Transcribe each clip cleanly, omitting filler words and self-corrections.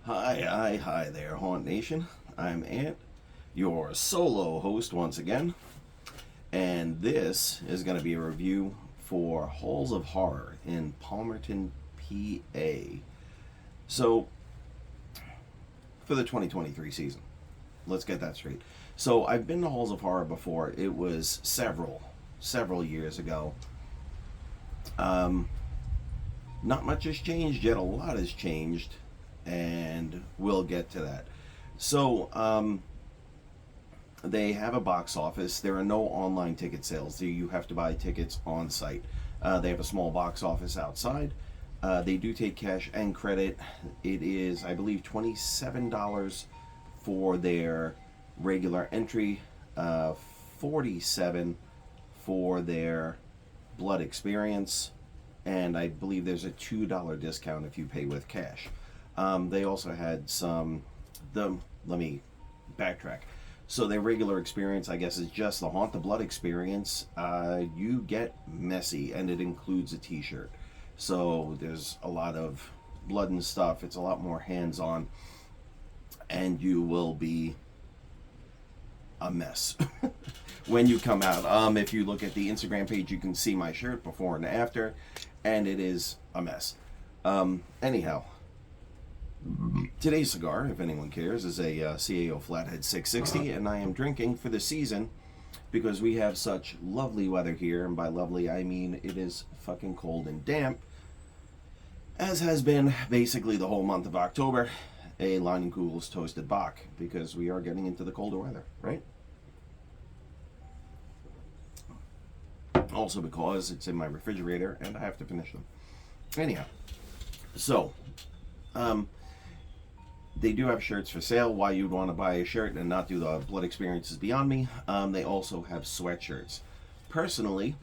Hi there, Haunt Nation. I'm Ant, your solo host once again, and this is going to be a review for Halls of Horror in Palmerton, PA. So, for the 2023 season, let's get that straight. So, I've been to Halls of Horror before. It was several years ago. Not much has changed yet. A lot has changed, and we'll get to that. So, they have a box office. There are no online ticket sales. You have to buy tickets on site. They have a small box office outside. They do take cash and credit. It is, I believe, $27 for their regular entry, $47 for their blood experience, and I believe there's a $2 discount if you pay with cash. They also had let me backtrack. So their regular experience, I guess, is just the Haunt the Blood experience. You get messy, and it includes a t-shirt. So there's a lot of blood and stuff. It's a lot more hands-on, and you will be a mess when you come out. If you look at the Instagram page, you can see my shirt before and after, and it is a mess. Anyhow, today's cigar, if anyone cares, is a CAO Flathead 660, and I am drinking for the season because we have such lovely weather here, and by lovely I mean it is fucking cold and damp, as has been basically the whole month of October. A Leinenkugel's Toasted Bock, because we are getting into the colder weather, right? Also because it's in my refrigerator and I have to finish them. Anyhow, so they do have shirts for sale. Why you'd want to buy a shirt and not do the blood experience is beyond me. They also have sweatshirts. Personally,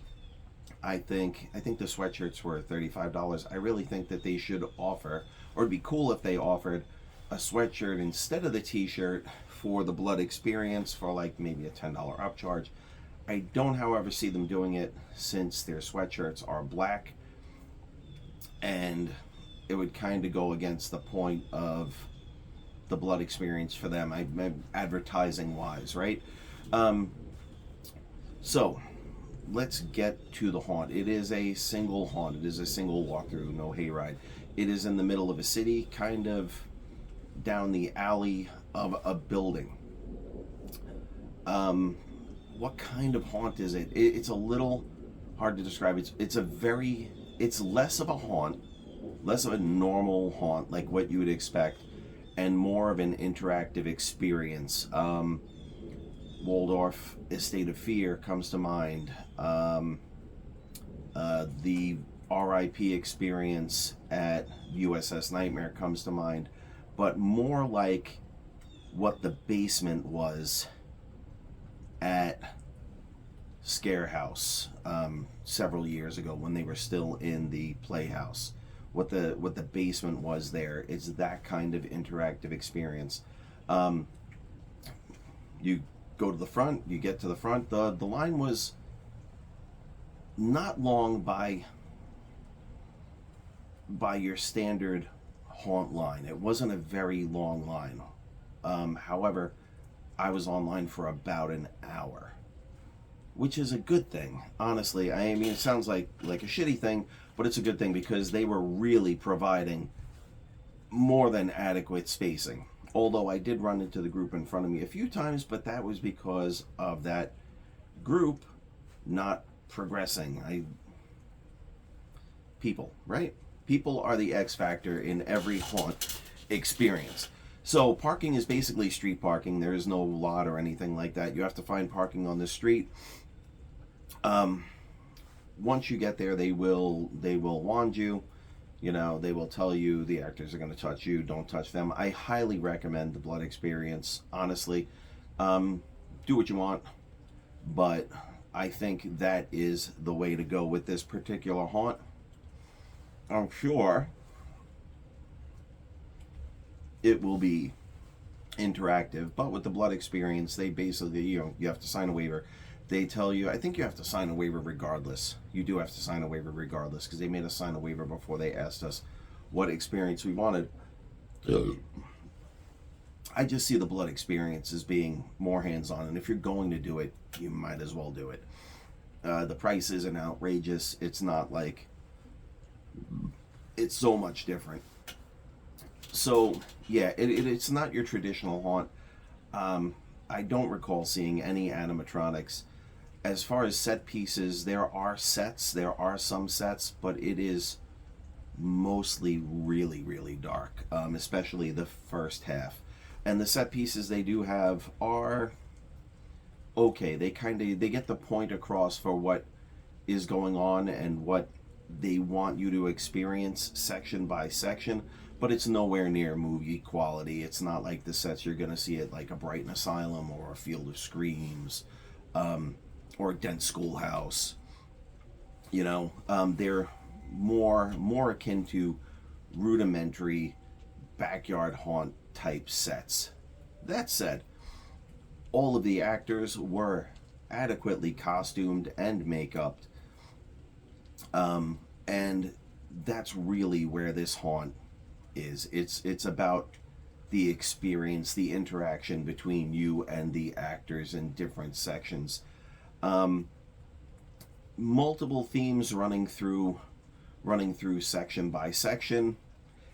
I think the sweatshirts were $35. I really think that they should offer, or it'd be cool if they offered, a sweatshirt instead of the t-shirt for the blood experience for like maybe a $10 upcharge. I don't, however, see them doing it since their sweatshirts are black, and it would kind of go against the point of the blood experience for them, advertising wise, right? So let's get to the haunt. It is a single haunt. It is a single walkthrough, no hayride. It is in the middle of a city, kind of down the alley of a building. What kind of haunt is it? It's a little hard to describe. It's less of a haunt, less of a normal haunt like what you would expect, and more of an interactive experience. Waldorf Estate of Fear comes to mind. The RIP experience at USS Nightmare comes to mind, but more like what the basement was at Scare House several years ago when they were still in the Playhouse. What the basement was there, it's that kind of interactive experience. You go to the front, you get to the front. The line was not long by your standard haunt line. It wasn't a very long line. However, I was online for about an hour, which is a good thing, honestly. I mean, it sounds like a shitty thing, but it's a good thing because they were really providing more than adequate spacing. Although I did run into the group in front of me a few times, but that was because of that group not progressing. People, right? People are the X factor in every haunt experience. So parking is basically street parking. There is no lot or anything like that. You have to find parking on the street. Once you get there, they will wand you. You know, they will tell you the actors are going to touch you. Don't touch them. I highly recommend the blood experience, honestly. Do what you want, but I think that is the way to go with this particular haunt. I'm sure it will be interactive, but with the blood experience, they basically, you have to sign a waiver. They tell you, I think you have to sign a waiver regardless. You do have to sign a waiver regardless, because they made us sign a waiver before they asked us what experience we wanted. I just see the Blood Experience as being more hands-on, and if you're going to do it, you might as well do it. The price isn't outrageous. It's not like it's so much different. So yeah, it's not your traditional haunt. I don't recall seeing any animatronics. As far as set pieces, there are sets. There are some sets, but it is mostly really, really dark, especially the first half. And the set pieces they do have are okay. They get the point across for what is going on and what they want you to experience section by section, but it's nowhere near movie quality. It's not like the sets you're gonna see at like a Brighton Asylum or a Field of Screams, or a Dent Schoolhouse. They're more akin to rudimentary backyard haunt type sets. That said, all of the actors were adequately costumed and make-upped, and that's really where this haunt is. It's about the experience, the interaction between you and the actors in different sections. Multiple themes running through section by section.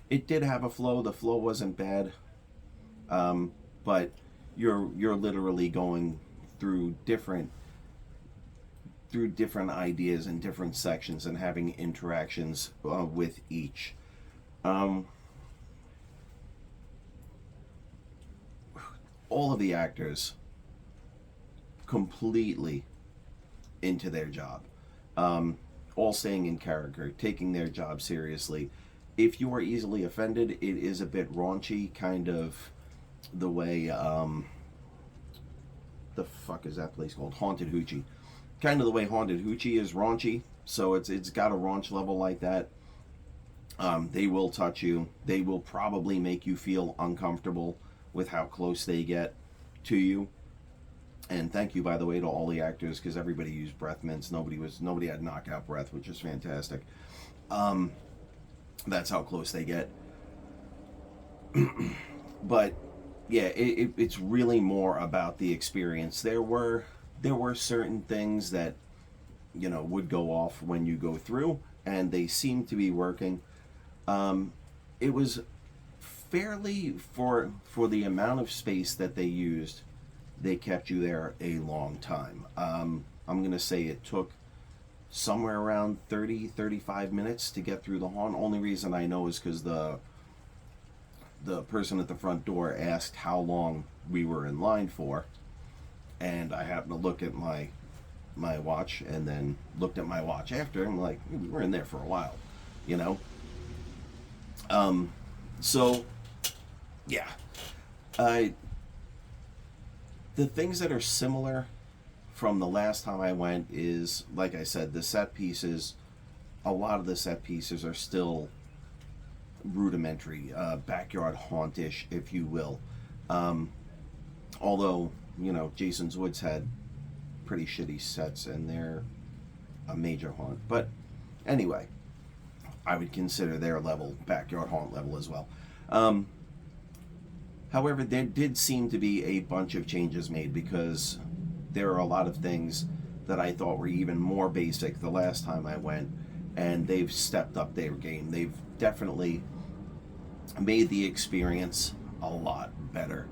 It did have a flow. The flow wasn't bad, but you're literally going through different ideas in different sections and having interactions with each. All of the actors completely into their job, all staying in character, taking their job seriously. If you are easily offended, it is a bit raunchy, kind of the way the fuck is that place called? Haunted Hoochie. Kind of the way Haunted Hoochie is raunchy, so it's got a raunch level like that. They will touch you. They will probably make you feel uncomfortable with how close they get to you. And thank you, by the way, to all the actors, because everybody used breath mints. Nobody had knockout breath, which is fantastic. That's how close they get. But yeah, it's really more about the experience. There were certain things that would go off when you go through, and they seemed to be working. It was fairly for the amount of space that they used. They kept you there a long time. I'm gonna say it took somewhere around 30-35 minutes to get through the haunt. Only reason I know is because the person at the front door asked how long we were in line for, and I happened to look at my watch and then looked at my watch after. I'm like, we were in there for a while, you know. So yeah, the things that are similar from the last time I went is, like I said, the set pieces. A lot of the set pieces are still rudimentary, backyard hauntish, if you will. Although, Jason's Woods had pretty shitty sets and they're a major haunt. But anyway, I would consider their level backyard haunt level as well. However, there did seem to be a bunch of changes made, because there are a lot of things that I thought were even more basic the last time I went, and they've stepped up their game. They've definitely made the experience a lot better.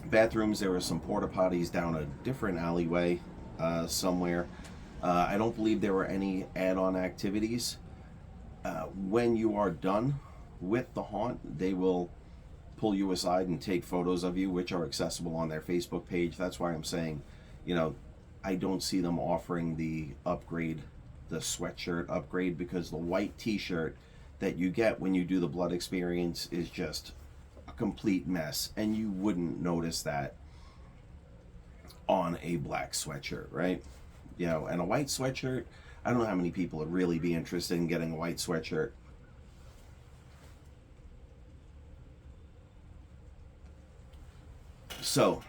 Bathrooms, there were some porta potties down a different alleyway somewhere. I don't believe there were any add-on activities. When you are done with the haunt, they will pull you aside and take photos of you, which are accessible on their Facebook page. That's why I'm saying, I don't see them offering the upgrade, the sweatshirt upgrade, because the white t-shirt that you get when you do the Blood Experience is just a complete mess, and you wouldn't notice that on a black sweatshirt, right? And a white sweatshirt, I don't know how many people would really be interested in getting a white sweatshirt. So,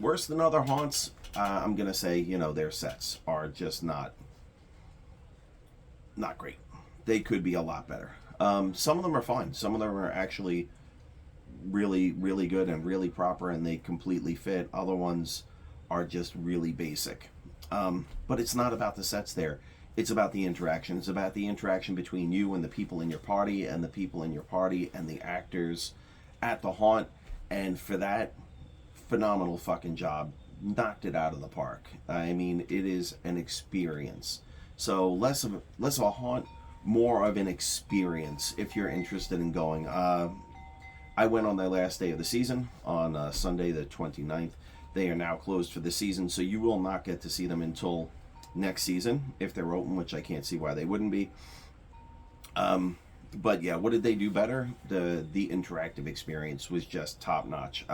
worse than other haunts, I'm gonna say, their sets are just not great. They could be a lot better. Some of them are fine. Some of them are actually really, really good and really proper, and they completely fit. Other ones are just really basic. But it's not about the sets there. It's about the interaction. It's about the interaction between you and the people in your party, and the people in your party and the actors at the haunt. And for that, phenomenal fucking job. Knocked it out of the park. I mean, it is an experience. So less of a haunt, more of an experience. If you're interested in going, I went on their last day of the season on Sunday the 29th. They are now closed for the season, so you will not get to see them until next season if they're open, which I can't see why they wouldn't be. But yeah, what did they do better? The interactive experience was just top notch.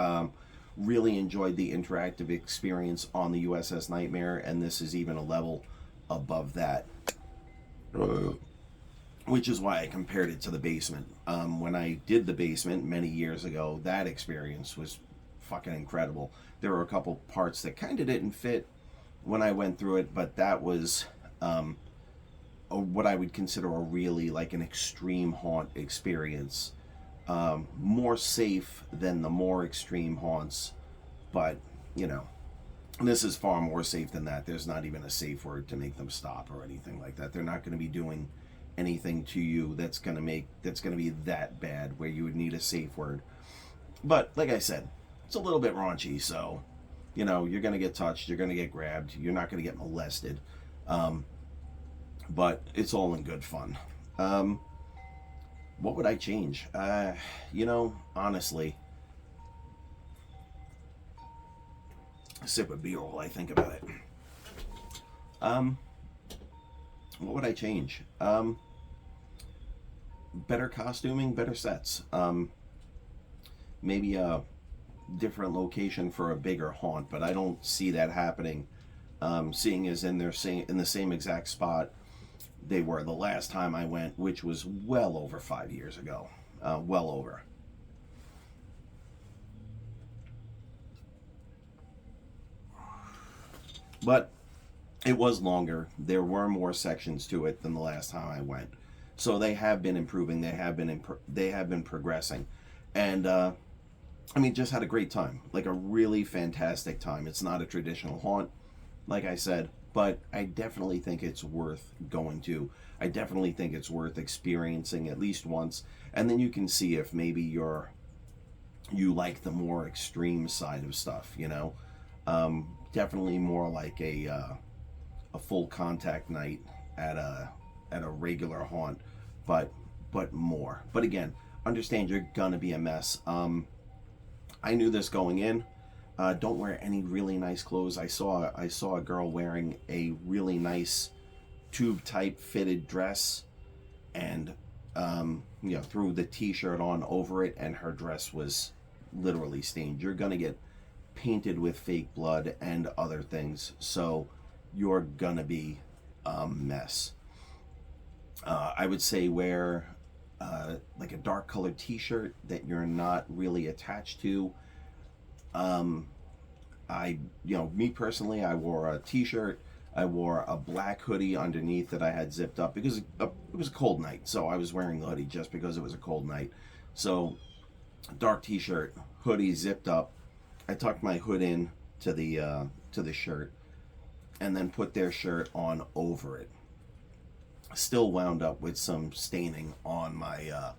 Really enjoyed the interactive experience on the USS Nightmare, and this is even a level above that. Which is why I compared it to the basement. When I did the basement many years ago, that experience was fucking incredible. There were a couple parts that kind of didn't fit when I went through it, but that was what I would consider a really like an extreme haunt experience. More safe than the more extreme haunts, but you know, this is far more safe than that. There's not even a safe word to make them stop or anything like that. They're not going to be doing anything to you that's going to be that bad where you would need a safe word. But like I said, it's a little bit raunchy, so you know, you're going to get touched, you're going to get grabbed, you're not going to get molested. But it's all in good fun. What would I change? You know, honestly, a sip of beer while I think about it. What would I change? Better costuming, better sets. Maybe a different location for a bigger haunt, but I don't see that happening. Seeing as in the same exact spot they were the last time I went, which was well over 5 years ago. Well over. But it was longer. There were more sections to it than the last time I went. So they have been improving. They have been progressing. And I mean, just had a great time. Like a really fantastic time. It's not a traditional haunt, like I said, but I definitely think it's worth going to. I definitely think it's worth experiencing at least once, and then you can see if maybe you like the more extreme side of stuff. You know, definitely more like a full contact night at a regular haunt, but more. But again, understand you're gonna be a mess. I knew this going in. Don't wear any really nice clothes. I saw a girl wearing a really nice tube type fitted dress, and you know, threw the t-shirt on over it, and her dress was literally stained. You're gonna get painted with fake blood and other things, so you're gonna be a mess. I would say wear like a dark colored t-shirt that you're not really attached to. Me personally, I wore a t-shirt. I wore a black hoodie underneath that I had zipped up because it was a cold night. So I was wearing the hoodie just because it was a cold night. So dark t-shirt, hoodie zipped up. I tucked my hood in to the shirt, and then put their shirt on over it. Still wound up with some staining on my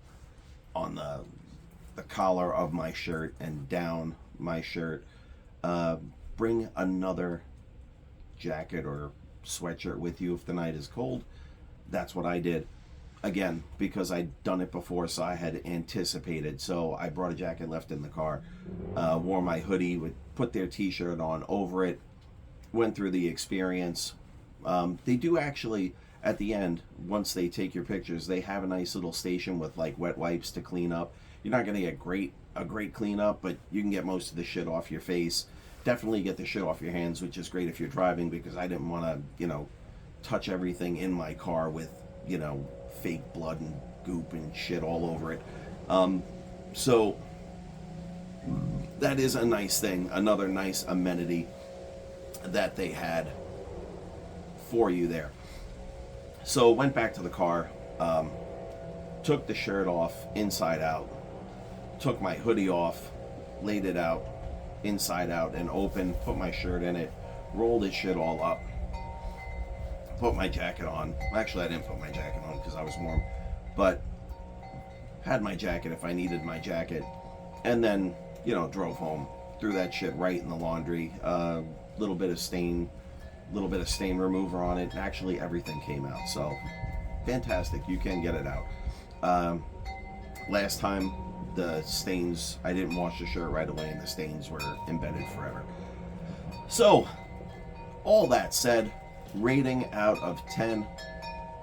on the collar of my shirt and down my shirt. Bring another jacket or sweatshirt with you if the night is cold. That's what I did. Again, because I'd done it before, so I had anticipated. So I brought a jacket left in the car, wore my hoodie, put their t-shirt on over it, went through the experience. They do actually, at the end, once they take your pictures, they have a nice little station with like wet wipes to clean up. You're not going to get a great cleanup, but you can get most of the shit off your face. Definitely get the shit off your hands, which is great if you're driving, because I didn't want to, touch everything in my car with, fake blood and goop and shit all over it. So that is a nice thing, another nice amenity that they had for you there. So went back to the car, took the shirt off inside out, took my hoodie off, laid it out, inside out and open, put my shirt in it, rolled this shit all up, put my jacket on. Actually, I didn't put my jacket on because I was warm, but had my jacket if I needed my jacket, and then, you know, drove home. Threw that shit right in the laundry. Little bit of stain remover on it. Actually, everything came out. So, fantastic. You can get it out. Last time, the stains, I didn't wash the shirt right away, and the stains were embedded forever. So, all that said, rating out of 10,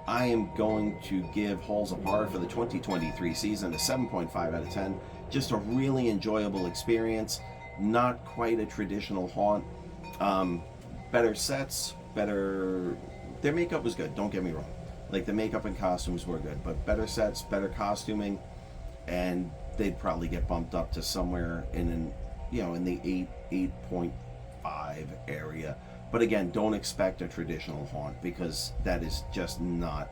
I am going to give Halls of Horror for the 2023 season a 7.5 out of 10. Just a really enjoyable experience. Not quite a traditional haunt. Better sets, better... Their makeup was good, don't get me wrong. Like, the makeup and costumes were good, but better sets, better costuming, and they'd probably get bumped up to somewhere in the 8.5 area. But again, don't expect a traditional haunt, because that is just not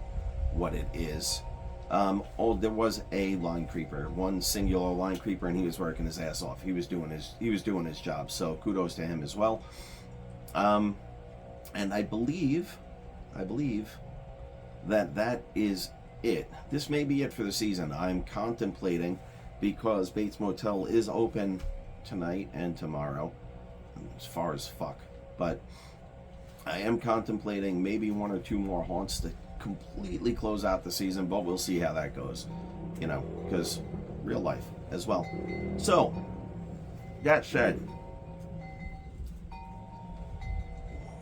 what it is. There was a line creeper, one singular line creeper, and he was working his ass off. He was doing his job. So kudos to him as well. And I believe that is it. This may be it for the season. I'm contemplating, because Bates Motel is open tonight and tomorrow, as far as fuck. But I am contemplating maybe one or two more haunts to completely close out the season, but we'll see how that goes, you know, because real life as well. So, that said,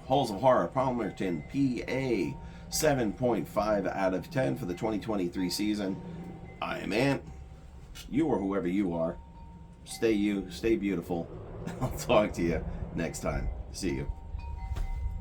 Halls of Horror, Palmerton, PA, 7.5 out of 10 for the 2023 season. I am Ant. You or whoever you are. Stay you, stay beautiful. I'll talk to you next time. See you.